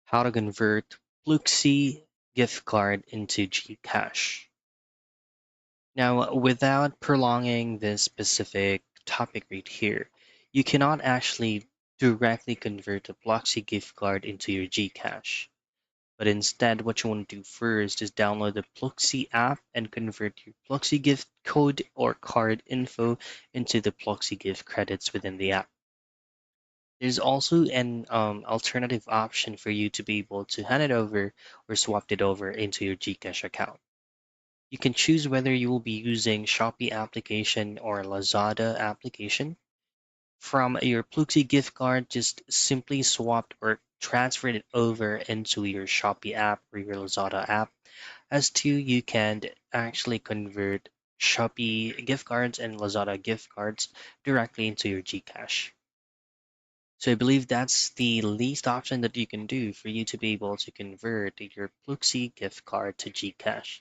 How to convert Pluxee gift card into Gcash. Now, without prolonging this specific topic right here, you cannot actually directly convert a Pluxee gift card into your Gcash. But instead, what you want to do first is download the Pluxee app and convert your Pluxee gift code or card info into the Pluxee gift credits within the app. There's also an alternative option for you to be able to hand it over or swap it over into your Gcash account. You can choose whether you will be using Shopee application or Lazada application. From your Pluxee gift card, just simply swap or transfer it over into your Shopee app or your Lazada app. As to you can actually convert Shopee gift cards and Lazada gift cards directly into your Gcash. So I believe that's the least option that you can do for you to be able to convert your Pluxee gift card to Gcash.